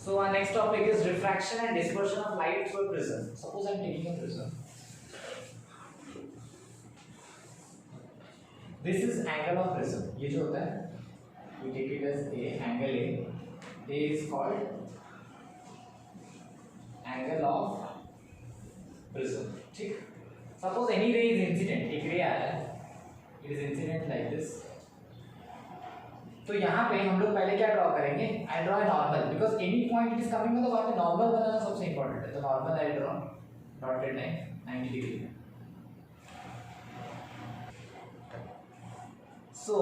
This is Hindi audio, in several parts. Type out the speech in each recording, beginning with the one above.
So our next topic is refraction and dispersion of light through a prism. Suppose I am taking a prism. This is angle of prism. ये जो होता है, we take it as A, angle A. A is called angle of prism. ठीक? Suppose any ray is incident. एक ray आया है, it is incident like this. तो यहाँ पे हम लोग पहले क्या ड्रॉ करेंगे? I draw normal because any point it is coming में, तो वहाँ पे नॉर्मल बनाना सबसे इंपॉर्टेंट है. तो normal I draw dotted line 90 degree. So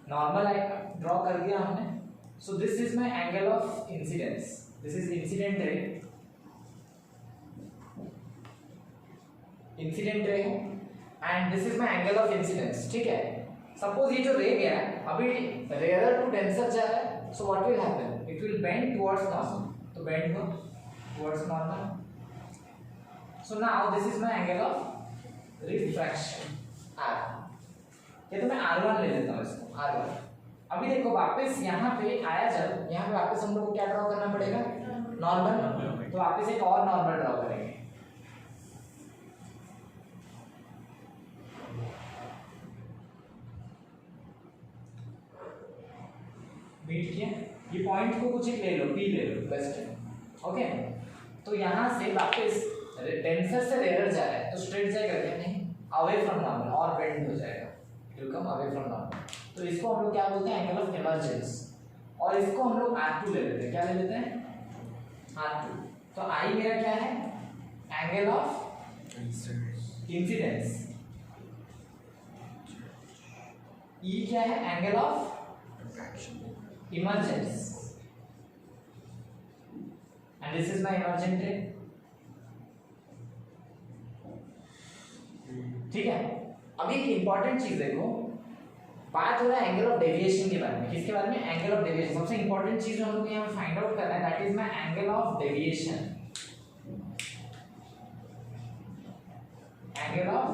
normal I draw कर दिया हमने. सो this is my angle of incidence. This is incident ray. Incident ray and this is my angle of incidence. ठीक है. सपोज ये जो रे गया है अभी रेयर टू डेंसर जा रहा है. So what will happen? It will bend towards normal. तो बेंड हो towards normal. So now this is my angle of refraction R. ये तो मैं R1 ले लेता हूँ इसको. R1. अभी देखो वापस यहाँ पे आया, जब यहाँ पे वापस हम लोग को क्या ड्रॉ करना पड़ेगा? नॉर्मल. तो वापस एक और नॉर्मल ड्रॉ करेंगे. मीट किया. ये पॉइंट को कुछ एक ले लो, P ले लो, बेस्ट है. ओके. तो यहाँ से वापस डेंसर से रेयर जा रहा है तो स्ट्रेट जाएगा क्या? नहीं, अवे फ्रॉम नॉर्मल और बेंड हो जाएगा. It will come away from normal. तो इसको हम लोग क्या बोलते हैं? Angle of emergence. और इसको हम लोग R2 ले लेते हैं. क्या ले लेते हैं? R2. तो I मेरा क्या है? Angle of incidence. E क्या है? Angle of emergence. And this is my emergent ray. ठीक है. अभी एक इंपॉर्टेंट चीज देखो, बात हो रहा है एंगल ऑफ डेविएशन के बारे में. किसके बारे में? Angle of deviation. सबसे इंपॉर्टेंट चीज हम लोग यहाँ फाइंड आउट करना है, that is my angle of deviation. Angle of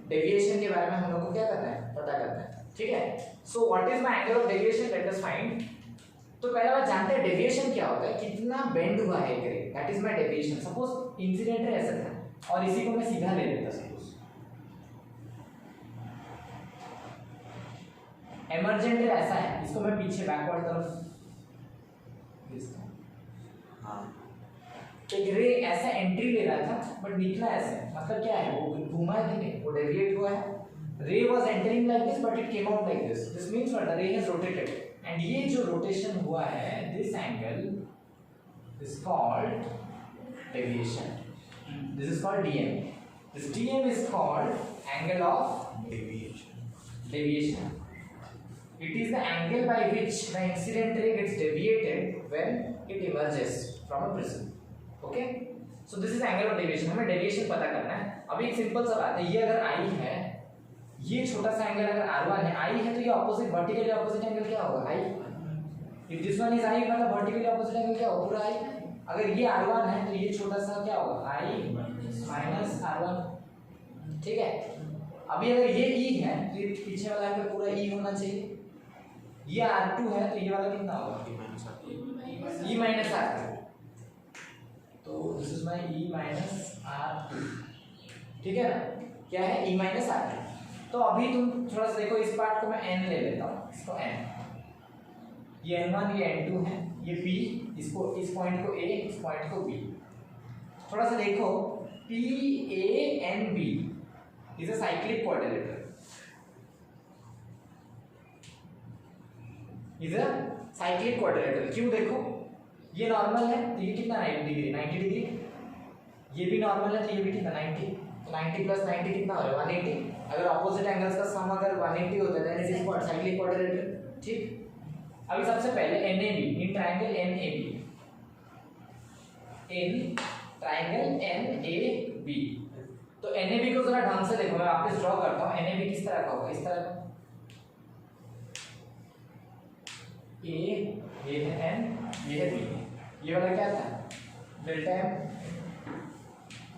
deviation के बारे में हम लोग को क्या करना है? पता करना है. ठीक है. So what is my angle of deviation? Let us find. तो पहला बात जानते हैं डेविएशन क्या होता है, कितना बेंड हुआ है एक रे. That is my deviation. Suppose incident ray ऐसा था और इसी को मैं सीधा ले लेता. सपोज इमर्जेंट रे ऐसा है, इसको मैं पीछे बैकवर्ड तरफ लिखता हूं. हां, एक रे ऐसा एंट्री ले रहा था बट निकला ऐसे. मतलब क्या है? वो घूमा है नहीं, वो डेविएट हुआ है. ray was entering like this but it came out like this. This means what? The ray has rotated. And ये जो rotation हुआ है, this angle is called deviation. This is called dm. This dm is called angle of deviation. Deviation. It is the angle by which the incident ray gets deviated when it emerges from a prism. Okay? So this is angle of deviation. हमें deviation पता करना है. अभी एक सिंपल सा बात है. ये अगर I है, ये छोटा सा एंगल अगर R1 है, I है, तो ये ऑपोजिट वर्टिकली ऑपोजिट एंगल क्या होगा? I. If this one is I मतलब वर्टिकली ऑपोजिट एंगल क्या होगा? पूरा I. अगर ये R1 है तो ये छोटा सा क्या होगा? I minus R1. ठीक है. अभी अगर ये E है तो ये पीछे वाला एंगल पूरा E होना चाहिए. ये R2 है तो ये वाला कितना होगा? E minus R2. तो this is my E minus R2. ठीक है ना? क्या है? E minus R2. तो अभी तुम थोड़ा सा देखो, इस पार्ट को मैं n ले लेता हूँ. इसको n, ये n1 ये n2 है, ये p, इसको इस पॉइंट को a, इस पॉइंट को b. थोड़ा सा देखो, p a n b is a cyclic quadrilateral. Is a cyclic quadrilateral. क्यों? देखो ये नॉर्मल है तो ये कितना 90 डिग्री. 90 डिग्री. ये भी नॉर्मल है तो ये भी कितना 90. 90 प्लस 90 कितना हो रहा है? 180. अगर ऑपोजिट एंगल्स का सम अगर 180 होता है then it is what? Cyclic quadrilateral. ठीक. अभी सबसे पहले NAB in triangle NAB, in triangle NAB. तो NAB को जरा ढंग से देखो, मैं वापस ड्रॉ करता हूं. NAB किस तरह का होगा? इस तरह का. ये है N, ये है B. ये वाला क्या था? Delta M.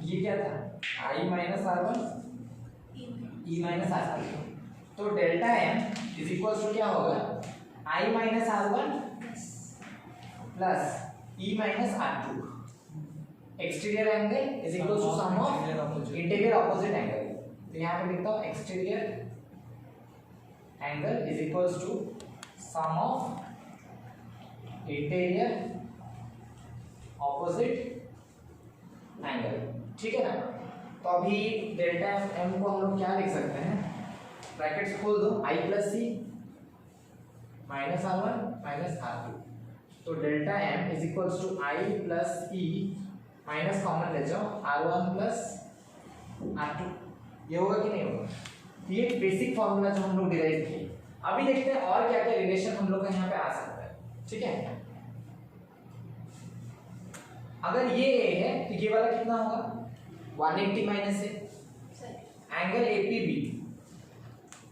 ये क्या था? I minus R1 E minus R2. तो delta M is equal to क्या होगा? I minus R1 plus E minus R2. Exterior angle is equal to sum of interior opposite angle. तो यहाँ पे लिखता हूँ exterior angle is equals to sum of interior opposite angle. ठीक है ना? तो अभी डेल्टा m को हम लोग क्या लिख सकते हैं? ब्रैकेट्स खोल दो, I plus C minus R1 minus R2. तो delta m is equals to I plus E minus common ले जाओ R1 plus R2. ये होगा कि नहीं होगा? ये बेसिक फॉर्मूला जो हम लोग डिराइव किए. अभी देखते हैं और क्या क्या रिलेशन हम लोग का यहाँ पे आ सकता है. ठीक है, अगर ये A है तो ये वाला कितना होगा? 180 माइनस है angle APB.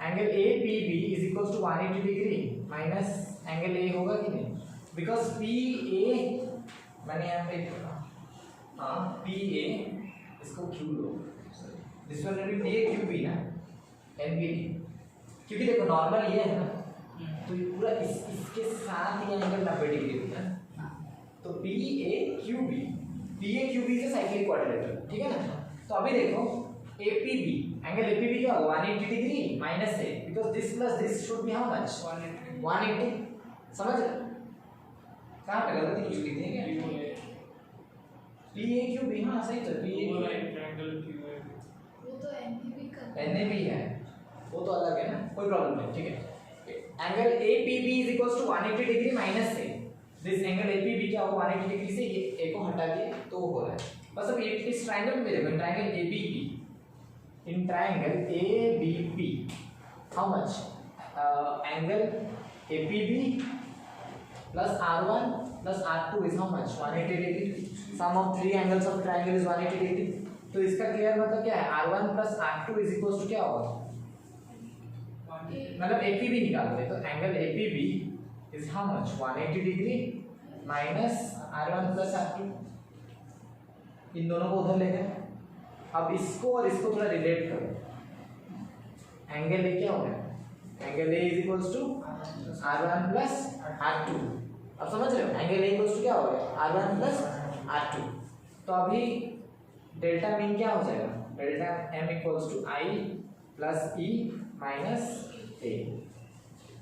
Angle APB is equals to 180 degree minus angle A होगा कि नहीं? बिकॉज PA मैंने यहाँ पे हाँ PA इसको Q low, this one will be PA QB ना, NBD. क्योंकि देखो नॉर्मल ये है ना, तो ये पूरा इसके साथ ये एंगल 90 डिग्री होता है. तो PA QB is a cyclic quadrilateral. ठीक है ना? तो अभी देखो APB एंगल APB क्या होगा? 180 डिग्री माइनस है, because this plus this should be how much? 180. समझ रहे? कहाँ पे गलती कुछ लिख देंगे? PAQB हाँ सही तो PA ट्रायंगल QA वो तो NAB है, वो तो अलग है ना, कोई प्रॉब्लम नहीं. ठीक है, angle APB is equals to 180 degree minus है. दिस एंगल APB क्या होगा? 180 डिग्री से ये A को हटा दिए तो वो हो रहा है. बस अब ये इस ट्रायंगल में देखो, triangle ABP, in triangle ABP how much? Angle APB plus R1 plus R2 is how much? 180 degree. Sum of three angles of triangle is 180 degree. तो इसका क्लियर मतलब क्या है? R1 plus R2 is equals to क्या होगा? मतलब APB निकाल दे तो angle APB is how much? 180 degree minus R1 plus R2. इन दोनों को उधर ले गए. अब इसको और इसको थोड़ा रिलेट करो. एंगल A क्या होगा? Angle A is equals to R1 plus R2. अब समझ रहे हो? एंगल A इक्वल्स टू क्या हो गया? R1 plus R2. तो अभी डेल्टा मीन क्या हो जाएगा? Delta M equals to I plus E minus A.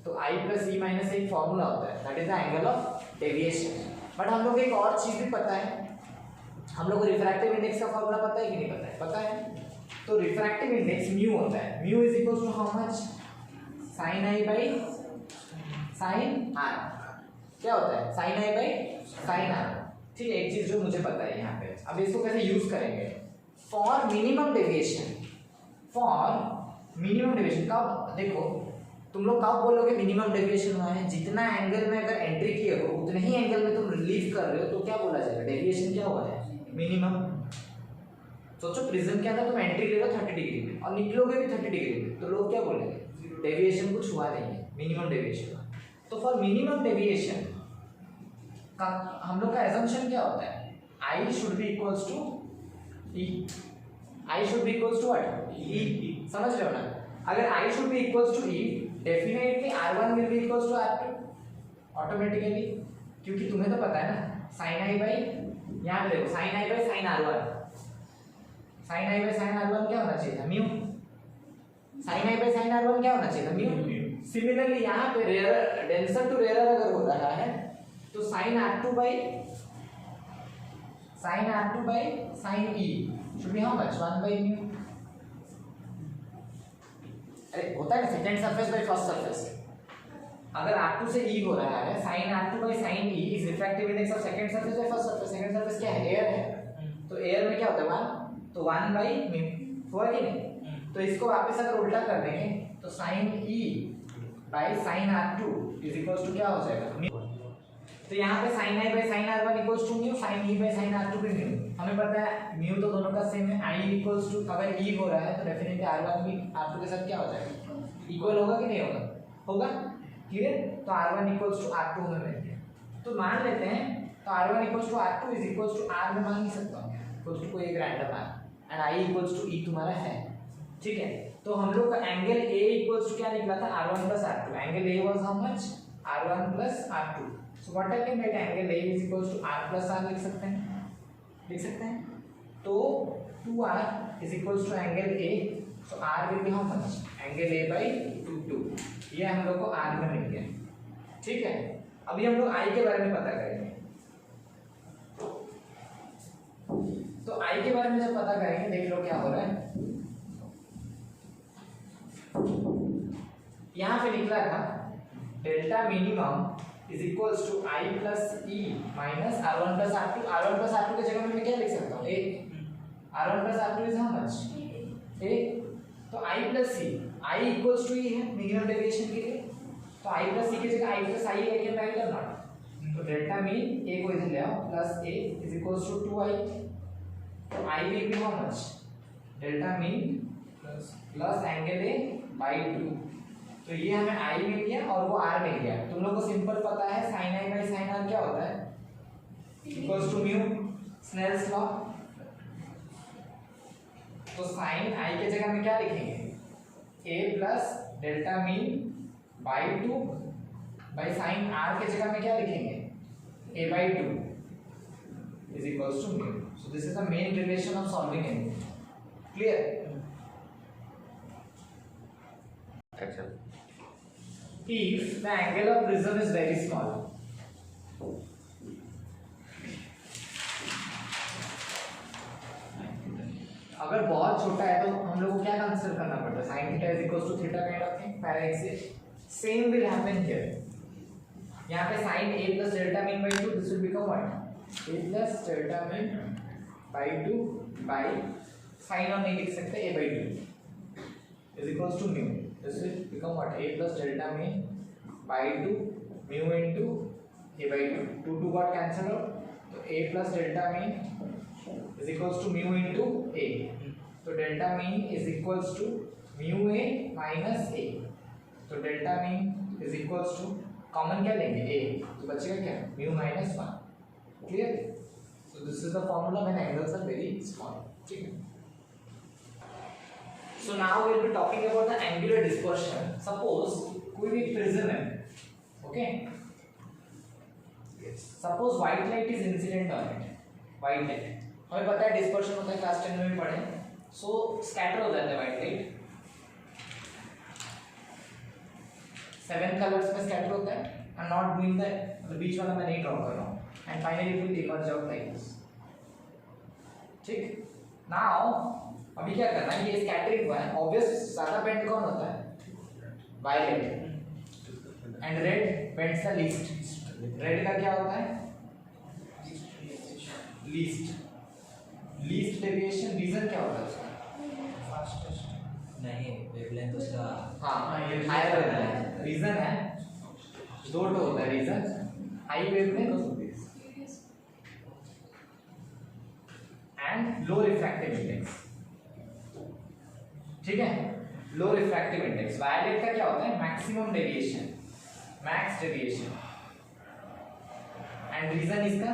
तो I plus E minus A एक फॉर्मूला होता है, that is the angle of deviation. But हम लोग एक और चीज भी पता है, हम लोग को रिफ्रैक्टिव इंडेक्स का फॉर्मूला पता है कि नहीं पता है? पता है. तो रिफ्रैक्टिव इंडेक्स म्यू होता है. Mu is equals to how much? sin I by sin R. क्या होता है? sin I by sin R. ठीक है, एक चीज जो मुझे पता है यहाँ पे. अब इसको कैसे यूज करेंगे? For minimum deviation. कब देखो तुम लोग कब बोलोगे मिनिमम डेविएशन हुआ है? जितना एंगल में अगर एंट्री किए हो उतने ही एंगल में तुम रिलीव कर रहे हो तो क्या बोला जाएगा? डेविएशन क्या हुआ है? मिनिमम. सोचो प्रिज्म के अंदर तुम एंट्री ले रहे हो 30 डिग्री में और निकलोगे भी 30 डिग्री में, तो लोग क्या बोलेंगे? डेविएशन कुछ हुआ नहीं है, मिनिमम डेविएशन. तो फॉर मिनिमम डेविएशन का हम लोग का एजम्पशन क्या होता है? I should be equals to E. I should be equals to what? E. समझ रहे हो ना? अगर I should be equals to E, definitely R1 will be equals to R2 automatically. क्योंकि तुम्हें तो पता है ना sin I by, यहाँ पे देखो sin I by sin R1. sin I by sin R1 क्या होना चाहिए था? Mu. sin I by sin R1 क्या होना चाहिए था? म्यू. सिमिलरली यहाँ पे रेयर डेंसर टू रेयर अगर हो रहा है तो sin R2 by sin E should be how much? 1 by mu. अरे होता है ना second surface by first surface. अगर R2 से E हो रहा है, sin R2 by sin E is refractive index of second surface by first surface. Second surface क्या है? एयर है. तो एयर में क्या होता है? 1. तो 1 by mu हुआ कि नहीं? तो इसको वापस अगर उल्टा कर देंगे तो sin E by sin R2 is equals to क्या हो जाएगा? mu. तो यहाँ पे sin I by sin R1 equals to mu, sin E by sin R2 भी mu. हमें पता है mu तो दोनों का सेम है. I equals to अगर E हो रहा है तो डेफिनेटली R1 भी R2 के साथ क्या हो जाएगा? इक्वल होगा कि नहीं होगा? होगा. क्लियर? तो R1 equals to R2 हमें मिल गया. तो मान लेते हैं तो R1 equals to R2 is equals to R में मान नहीं सकता हूँ equals to कोई एक random R and I equals to E तुम्हारा है. ठीक है, तो हम लोग का एंगल A equals to क्या निकला था? R1 plus R2. एंगल A was how much? R1 plus R2. So what I can write angle A is equals to r plus r लिख सकते हैं तो 2r is equals to angle A, so r will be how much, angle a by 2, ये हम लोग को r में मिल गया। ठीक है, अभी हम लोग i के बारे में पता करेंगे। तो i के बारे में जब पता करेंगे, देख लो क्या हो रहा है। यहां पे निकला था delta minimum is equals to i plus E minus r1 plus r2। r1 plus r2 की जगह में मैं क्या लिख सकता हूँ, a। r1 plus r2 is how much, a। तो i plus c, i equals to e है मिनिमम डेविएशन के लिए, तो i प्लस c की जगह i प्लस i है, कैन राइट और नॉट। तो डेल्टा मीन a को इधर ले आओ, plus a is equals to 2i, तो i will be how much, delta mean plus angle a by 2। तो ये हमें i मिल गया और वो r मिल गया। तुम लोग को सिंपल पता है sin i by sin r क्या होता है, equals to mu, Snell's law. तो sin i की जगह में क्या लिखेंगे, a plus delta mean by 2 by sin r की जगह में क्या लिखेंगे, a by 2 is equals to mu. So this is the main relation of solving angle. Clear? अच्छा, if the angle of prism is very small, अगर बहुत छोटा है तो हम लोग को क्या कंसीडर करना पड़ता है, sin theta is equals to theta kind of thing, parallel से सेम विल हैपन हियर। यहाँ पे sin a plus delta mean by 2, this will become what, a plus delta mean by 2 by sin और नहीं लिख सकते, a by 2 is equals to mu. This will become what, a plus delta mean by 2 mu into a by 2, 2 got cancelled out, so a plus delta mean is equals to mu into a, so delta mean is equals to mu a minus a, so delta mean is equals to common क्या लेंगे a, तो बचेगा क्या, mu minus 1। clear? So this is the formula when angles are very small। ठीक है। So now we will be talking about the angular dispersion। Suppose कोई भी prism है, okay? Suppose white light is incident on it, white light। हमें पता है dispersion होता है, क्लास 10 में भी पढ़े। So scatter हो जाता है white light, 7 colors में scatter होता है। I'm not doing that, मतलब बीच वाला मैं नहीं draw कर रहा हूँ। And finally it will emerge out like this। ठीक? Now अभी क्या करना है, ये स्कैटरिंग हुआ है, ऑब्वियस ज्यादा बेंड कौन होता है, violet, and red bends the least. Red का क्या होता है, लीस्ट डेविएशन। रीजन क्या होता है उसका, फास्टेस्ट नहीं, वेवलेंथ उसका हाँ हायर होता है। रीजन है दो होता है, reason high wavelength and low refractive index. ठीक है, लो रिफ्रैक्टिव इंडेक्स। वायलेट का क्या होता है, maximum deviation, max deviation, and reason इसका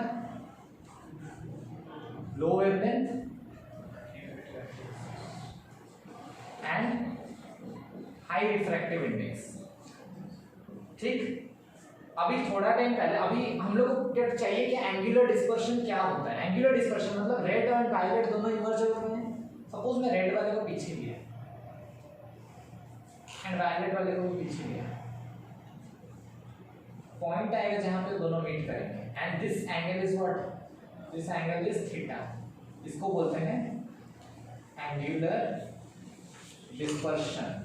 low wavelength and high refractive index. ठीक, अभी थोड़ा टाइम पहले, अभी हम लोग को क्या चाहिए कि एंगुलर डिस्पर्शन क्या होता है। एंगुलर डिस्पर्शन मतलब रेड और वायलेट दोनों इमर्ज हो रहे हैं। सपोज मैं रेड वाले को पीछे लिया एंड वायलेट वाले को भी पीछे लिया, पॉइंट आएगा जहां पे दोनों मीट करेंगे, and this angle is what, this angle is theta. इसको बोलते हैं angular dispersion.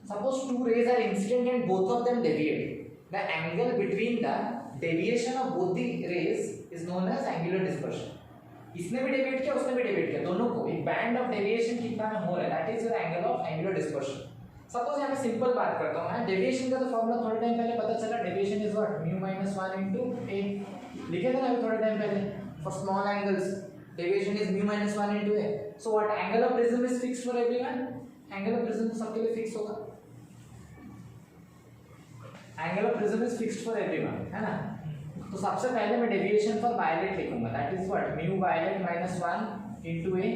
Suppose two rays are incident and both of them deviate. The angle between the deviation of both the rays is known as angular dispersion. इसने भी डेविएट किया, उसने भी डेविएट किया, दोनों को एक बैंड ऑफ डेविएशन कितना में हो रहा है, that is your angle of angular dispersion. Suppose यहाँ पे सिंपल बात करता हूँ मैं, डेविएशन का तो फॉर्मूला थोड़े टाइम पहले पता चला, deviation is what, mu minus 1 into a। लिखे थे ना अभी थोड़े टाइम पहले, for small angles deviation is mu minus 1 into a। So what, angle of prism is fixed for everyone, angle of prism सबके लिए फिक्स होगा, angle of prism is fixed for everyone, है ना। तो सबसे पहले मैं डेविएशन फॉर वायलेट लिखूंगा, that is what, mu violet minus 1 into a।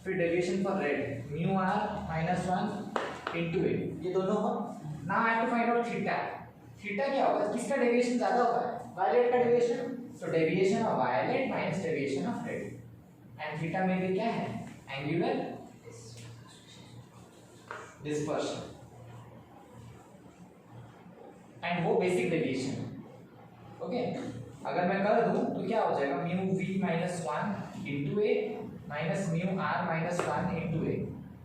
फिर deviation for red, mu r minus 1 into a। ये दोनों हो। Now I have to find out theta. Theta क्या होगा, किसका डेविएशन ज्यादा होगा, वायलेट का डेविएशन, तो deviation of violet minus deviation of red, and theta में भी क्या है, एंगुलर डिस्पर्शन, एंड वो बेसिक डेविएशन। ओके, अगर मैं कर दूं तो क्या हो जाएगा, mu v minus 1 into a minus mu r minus 1 into a,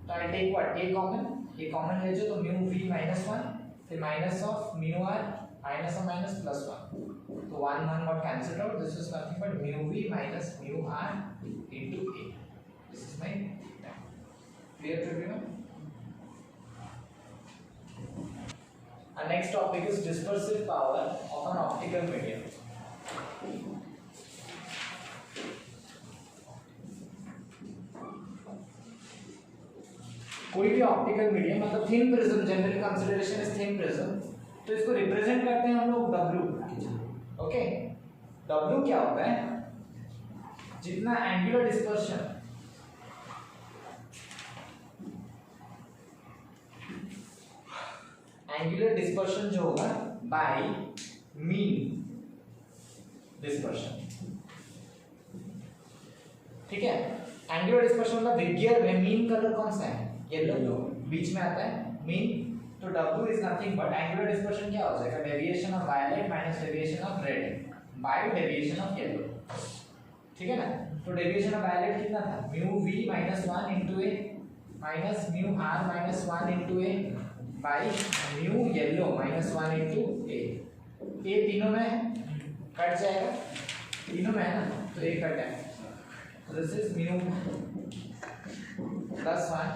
तो I take what, a common ले जो, तो म्यू v माइनस 1 फिर minus of mu r minus of minus plus 1, तो 1 1 got cancelled out, this is nothing but mu v minus mu r into a, this is my theta. Clear to everyone? Our next topic is dispersive power of an optical medium. कोई भी ऑप्टिकल मीडियम मतलब thin prism, generally consideration is thin prism, तो इसको रिप्रेजेंट करते हैं हम लोग W। ओके, W क्या होता है, जितना एंगुलर डिस्पर्शन जो होगा बाय मीन डिस्पर्शन, ठीक है। एंगुलर डिस्पर्शन मतलब विग्गियर में मीन कलर कौन सा है, येलो, बीच में आता है मीन, तो W is nothing but angular dispersion क्या हो जाएगा, deviation of violet minus deviation of red by deviation of yellow, ठीक है ना। तो डेविएशन ऑफ वायलेट कितना था, mu v minus 1 into a minus mu r minus 1 into a by mu yellow minus 1 into a, a तीनों में है, कट जाएगा, तीनों में है ना, तो ए कट है, तो दिस इज म्यू प्लस 1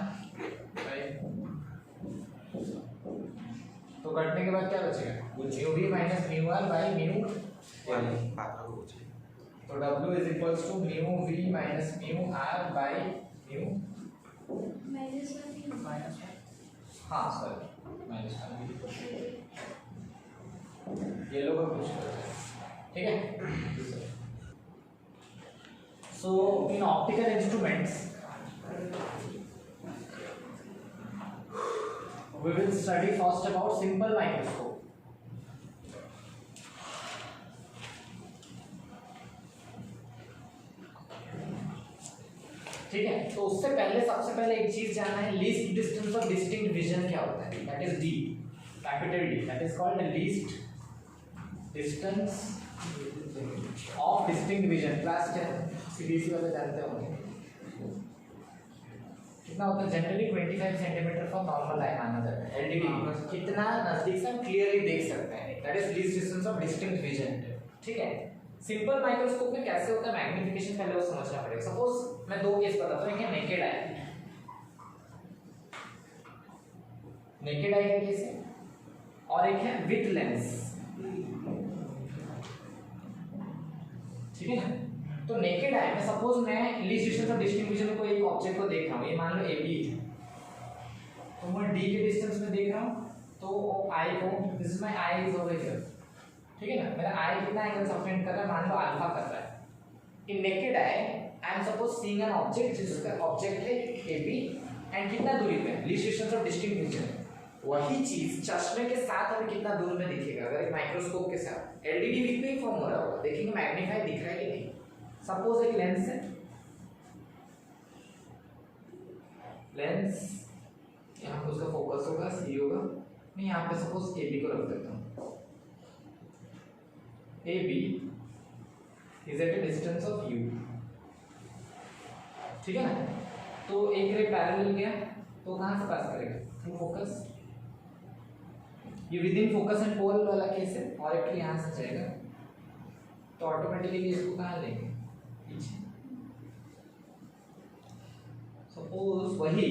तो कटने के बाद क्या बचेगा, mu v minus mu r by mu, तो W is equals to mu v minus mu r by mu minus 1, हाँ सॉरी माइनस 1, ये लोग कुछ ठीक है। So in optical instruments we will study first about simple microscope. ठीक है, तो उससे पहले सबसे पहले एक चीज जानना है, least distance of distinct vision क्या होता है, that is D, capital D, that is called least distance of distinct vision. Class 10 CBSE वाले जानते होंगे कितना होता है, जनरली 25 सेंटीमीटर फॉर नॉर्मल आई माना जाता है, एलडीडी कितना नजदीक से हम क्लियरली देख सकते हैं, that is least distance of distinct vision, ठीक है। सिंपल माइक्रोस्कोप में कैसे होता है, मैग्निफिकेशन पहले वो समझना पड़ेगा। सपोज मैं दो केस बताता हूं, एक है नेकेड आई, नेकेड आई का केस है, और एक है विथ लेंस, ठीक है ना। तो नेकेड आई में सपोज मैं least distance of distinct vision में कोई एक ऑब्जेक्ट को देख रहा हूं, ये मान लो AB है, तो मैं D के डिस्टेंस में देख रहा हूं, तो आई को, this is my I is over here, ठीक है ना, मेरा आई कितना एंगल सबटेंड कर रहा है, मान लो अल्फा कर रहा है। In naked eye I am suppose seeing an object, जिसका ऑब्जेक्ट है AB एंड कितना दूरी पे, least distance of distinct vision. वही चीज चश्मे के साथ हमें कितना दूर में दिखेगा, अगर एक माइक्रोस्कोप के साथ एलईडी विथ में फॉर्म हो रहा होगा, देखेंगे मैग्नीफाई दिख रहा है कि नहीं। सपोज एक लेंस है, लेंस यहाँ पे उसका फोकस होगा, सी होगा, मैं यहाँ पे सपोज AB को रख देता हूँ, AB is at a distance of U, ठीक है ना। तो एक रे पैरेलल गया तो कहाँ से पास करेगा, थ्रू फोकस, ये with in focus and pole वाला केस है, और एक यहाँ से जाएगा तो ऑटोमेटिकली इसको कहाँ लेंगे, पीछे। सपोज वही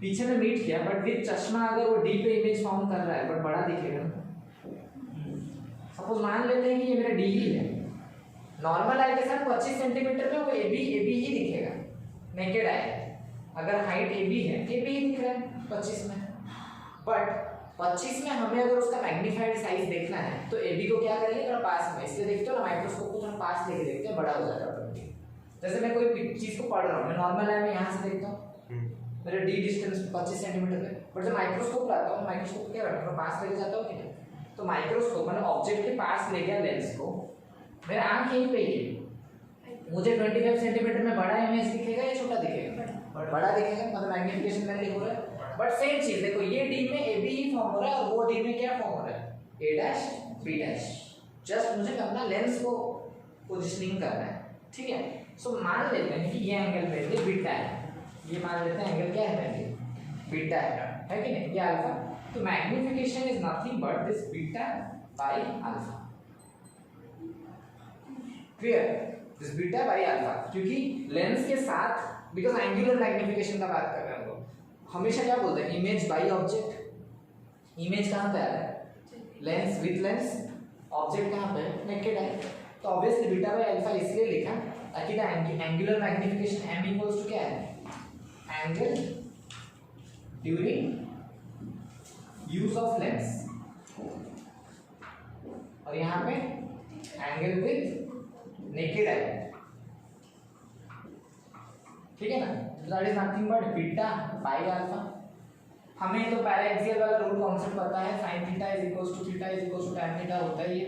पीछे में मीट किया, बट विद चश्मा अगर वो डी पे इमेज फॉर्म कर रहा है बट बड़ा दिखेगा ना। सपोज मान लेते हैं कि ये मेरा डी ही है, नॉर्मल आई के साथ 25 सेंटीमीटर पे वो AB ही दिखेगा, नेकेड आई, अगर हाइट AB है AB ही दिख रहा है 25 में, बट 25 में हमें अगर उसका मैग्नीफाइड साइज देखना है तो AB को क्या करेंगे, थोड़ा पास में, इसलिए देखते हो ना माइक्रोस्कोप को थोड़ा पास लेके देखते हैं, बड़ा हो जाता है। जैसे मैं कोई चीज को पढ़ रहा हूँ, मैं नॉर्मल आई में यहाँ से देखता हूँ, मेरा D डिस्टेंस 25 सेंटीमीटर है, बट जब माइक्रोस्कोप लाता हूँ, माइक्रोस्कोप क्या रखता हूँ, पास लेके जाता हूँ कि नहीं, तो माइक्रोस्कोप मतलब ऑब्जेक्ट के पास ले गया लेंस को, मेरा आंख यहीं पे ही है, मुझे 25 सेंटीमीटर में बड़ा इमेज दिखेगा या छोटा दिखेगा? बड़ा दिखेगा, मतलब मैग्निफिकेशन वैल्यू हो रहा है। बट सेम चीज देखो, ये डी में ए बी ही फॉर्म हो रहा है और वो डी में क्या फॉर्म हो रहा है? ए डैश बी डैश। जस्ट मुझे अपना लेंस को पोजिशनिंग करना है, ठीक है। सो मान लेते हैं कि ये एंगल मेरे लिए बीटा है, ये मान लेते हैं एंगल क्या है मेरे लिए? बीटा है कि नहीं? ये अल्फा। तो magnification is nothing but this beta by alpha. Clear? This beta by alpha, क्योंकि लेंस के साथ, बिकॉज एंगुलर मैग्निफिकेशन का बात कर रहे हैं हम लोग, हमेशा क्या बोलते हैं? Image by object. इमेज कहाँ पे आ रहा है? लेंस विथ लेंस, ऑब्जेक्ट कहाँ पे है? नेकेड है। तो ऑब्वियसली बीटा बाय अल्फा इसलिए लिखा ताकि the angular magnification m equals to क्या है? Angle during use of lens, और यहाँ पे एंगल विथ नेकेड आई, ठीक है ना। That is nothing but beta by alpha. हमें तो पैराक्सियल वाला रूल कॉन्सेप्ट पता है, sin theta is equals to theta is equals to tan theta होता है ये।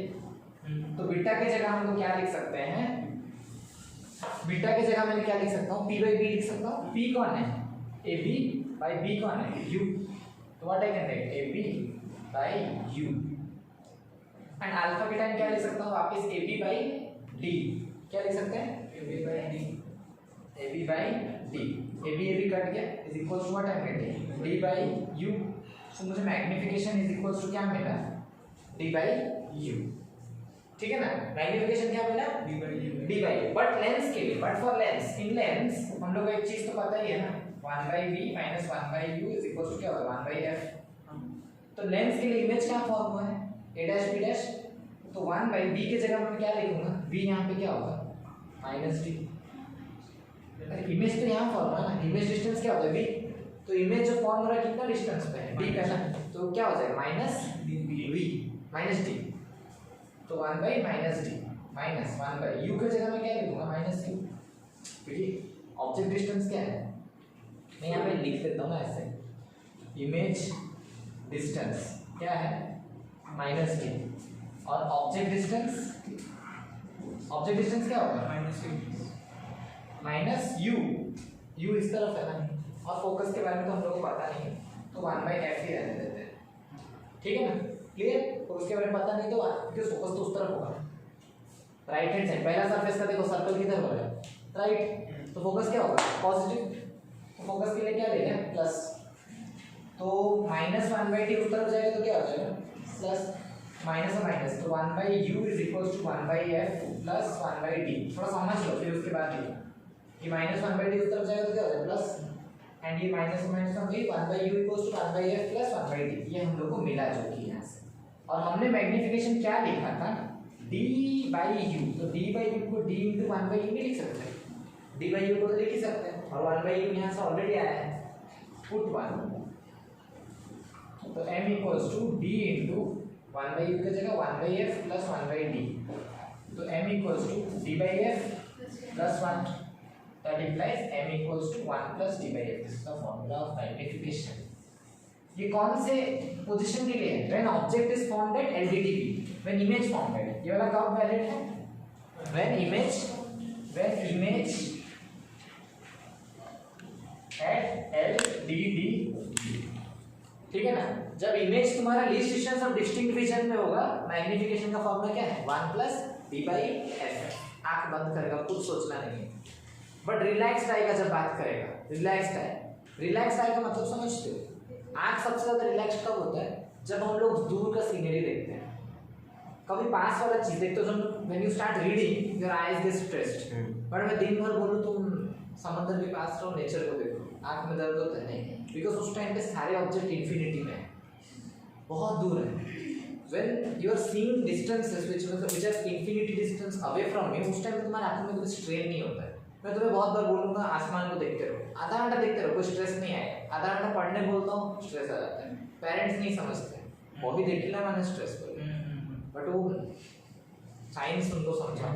तो बीटा की जगह हम लोग क्या लिख सकते हैं? बीटा की जगह मैं क्या लिख सकता हूँ? p by b लिख सकता हूँ। p कौन है? ab by b कौन है? u। तो what I can right? ab by u। And alpha के टाइम क्या लिख सकता हूँ वापस? ab by d। क्या लिख सकते हैं? ab by d, ab by d, ab cut गया, is equals to what I get? d by u। So मुझे मैग्निफिकेशन इज इक्वल्स टू क्या मिला? d by u, ठीक है ना। मैग्निफिकेशन क्या मिला? d by u। But lens के लिए, but for Lenz, in lens हम लोग को एक चीज तो पता ही है ना, 1 by v minus 1 by u is equals to क्या होगा? 1 by f। तो लेंस के लिए इमेज क्या फॉर्म हुआ है? a dash b dash। तो 1 by b की जगह मैं क्या लिखूंगा? v यहाँ पे क्या होगा? Minus d। इमेज तो यहाँ फॉर्म है ना, इमेज डिस्टेंस क्या होता है? v। तो इमेज जो फॉर्म हो रहा है कितना डिस्टेंस पे है? d का ना, तो क्या हो जाएगा? Minus v minus d। तो 1 by minus d minus 1 by u की जगह मैं क्या लिखूंगा? माइनस u, क्योंकि ऑब्जेक्ट डिस्टेंस क्या है? मैं यहाँ पे लिख देता हूँ ना ऐसे, इमेज डिस्टेंस क्या है? माइनस d, और ऑब्जेक्ट डिस्टेंस क्या होगा? माइनस u इस तरफ है ना, और फोकस के बारे में तो हम लोग को पता नहीं है, तो 1 by f ही रहने देते हैं, ठीक है ना। क्लियर? फोकस के बारे में पता नहीं तो क्योंकि फोकस तो उस तरफ होगा, राइट हैंड साइड। पहला सरफेस का देखो, सर्कल किधर हो रहा है? राइट। तो फोकस क्या होगा? पॉजिटिव। तो फोकस के लिए क्या लेंगे? प्लस। तो माइनस 1 by d उस तरफ जाएगा तो क्या हो जाएगा? प्लस। माइनस और माइनस, तो 1 by u is equals to 1 by f plus 1 by d। थोड़ा समझ लो, फिर उसके बाद लिखो कि माइनस 1 by d उस तरफ जाएगा तो क्या हो जाएगा? प्लस। एंड ये माइनस और माइनस में 1 by u equals to 1 by f plus 1 by d। ये हम लोग को मिला जो कि यहाँ से, और हमने मैग्निफिकेशन क्या लिखा था? d by u। तो d by u को d into 1 by u नहीं लिख सकते? d by u को तो लिख ही सकते हैं, और 1 by u यहाँ से ऑलरेडी आया है, पुट 1। तो m equals to d into 1 by u की जगह 1 by f plus 1 by d। तो m equals to d by f plus 1, that implies m equals to 1 plus d by f। This is the formula of magnification। ये कौन से पोजीशन के लिए है? When object is formed at LDDB, when image formed at, ये वाला कब वैलिड है? When image at LDDB, ठीक है ना। जब इमेज तुम्हारा least distance of distinct vision में होगा, मैग्निफिकेशन का फॉर्मूला क्या है? 1 plus d by f। आंख बंद करेगा, कुछ सोचना नहीं है, बट रिलैक्स्ड आएगा जब बात करेगा। रिलैक्स्ड आएगा मतलब समझते हो? आंख सबसे ज्यादा रिलैक्स कब होता है? जब हम लोग दूर का सीनरी देखते हैं, कभी पास वाला चीज देखते हो। When you start reading your eyes gate stressed, but मैं दिन भर बोलूं तुम समंदर के पास रहो, नेचर को देखो, आंख में दर्द होता है? नहीं, बिकॉज उस टाइम पे सारे ऑब्जेक्ट इन्फिनिटी में है, बहुत दूर है। When you are seeing distances which are infinity distance away from you, उस टाइम तुम्हारे आंखों में कोई स्ट्रेन नहीं होता है। मैं तुम्हें बहुत बार बोलूंगा आसमान को देखते रहो, आधा घंटा देखते रहो, कोई स्ट्रेस नहीं आएगा। आधा घंटा पढ़ने बोलता हूँ, स्ट्रेस आ जाता है। पेरेंट्स नहीं समझते, बॉडी देखिला मैंने स्ट्रेस को, बट वो साइंस उनको समझा।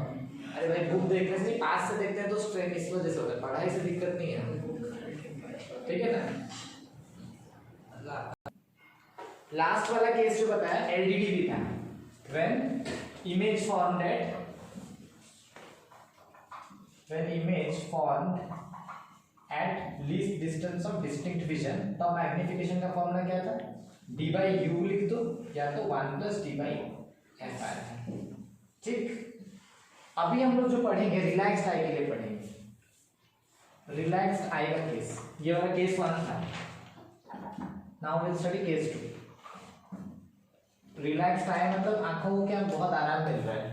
अरे भाई बुक देखने से पास से देखते हैं तो स्ट्रेन इस वजह से होता है, पढ़ाई से दिक्कत नहीं है, ठीक है ना। लास्ट वाला केस जो बताया LDD भी था, when image formed at least distance of distinct vision, तो मैग्निफिकेशन का फॉर्मूला क्या था, d by u लिख दो या तो 1 plus d by f आया था। ठीक, अभी हम लोग जो पढ़ेंगे रिलैक्स्ड आई के लिए पढ़ेंगे। रिलैक्स्ड आई का केस, ये वाला केस 1 था। Now will study case 2। Relaxed eye मतलब आंखों को क्या बहुत आराम मिल रहा है,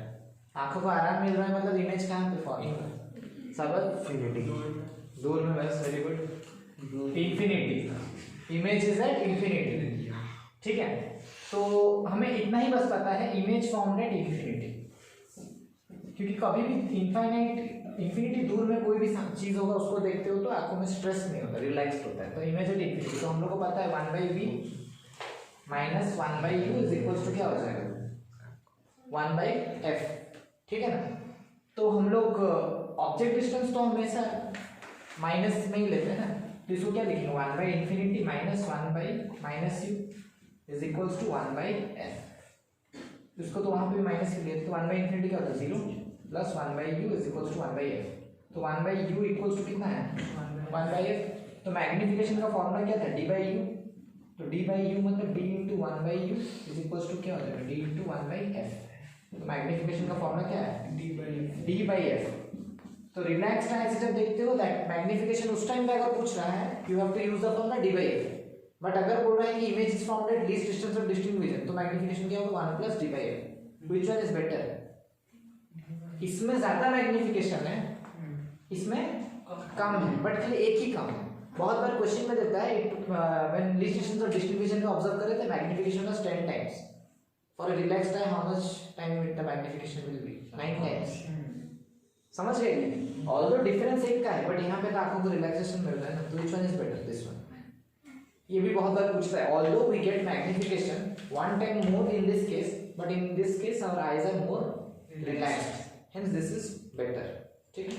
आंखों को आराम मिल रहा है मतलब इमेज कहाँ पे फॉर्म हो रहा है, सब दूर में, बस very good, infinity, image is at infinity. ठीक है, तो हमें इतना ही बस पता है, इमेज फॉर्म्ड एट इंफिनिटी, क्योंकि कभी भी इंफिनिटी दूर में कोई भी चीज होगा उसको देखते हो तो आंखों में स्ट्रेस नहीं होता, रिलैक्स्ड होता है। तो इमेज एट इंफिनिटी, तो हम लोग को पता है 1/v minus 1/u is equal to क्या हो जाएगा, 1/f। ठीक है ना, तो हम लोग ऑब्जेक्ट डिस्टेंस तो हमेशा माइनस में ही लेते हैं ना, तो इसको क्या लिखेंगे, 1/∞ minus 1/-u is equal to 1/f। इसको तो वहां पे माइनस के लिए, तो 1/∞ क्या होता है 0 plus 1/u is equal to 1/f। तो 1/u इक्वल टू कितना है 1/f। तो मैग्निफिकेशन का फॉर्मूला क्या था d/u, तो d/u मतलब d into 1/u is equal to क्या हो जाएगा d into 1/f। तो मैग्निफिकेशन का फॉर्मूला क्या है d/f। तो रिलैक्स्ड आई से जब देखते हो दैट मैग्निफिकेशन उस टाइम पे अगर पूछ रहा है you have to use the formula d/f, but अगर बोल रहा है कि image is formed at least distance of distinct vision, तो मैग्निफिकेशन क्या होगा 1 plus d/f। Which one is better, इसमें ज्यादा मैग्निफिकेशन है, इसमें कम है, बट खाली एक ही कम है। बहुत बार क्वेश्चन में देता है when least distance of distinct vision का ऑब्जर्व करें तो magnification was 10 times, for a relaxed I how much time with the magnification will be 9 times. समझ गए, ऑल्दो डिफरेंस एक का है बट यहाँ पे तो आपको को रिलैक्सेशन मिल रहा है ना, तो which one is better, this one. ये भी बहुत बार पूछता है, although we get magnification 1 time more in this case, but in this case our eyes are more relaxed, hence this is better। ठीक है।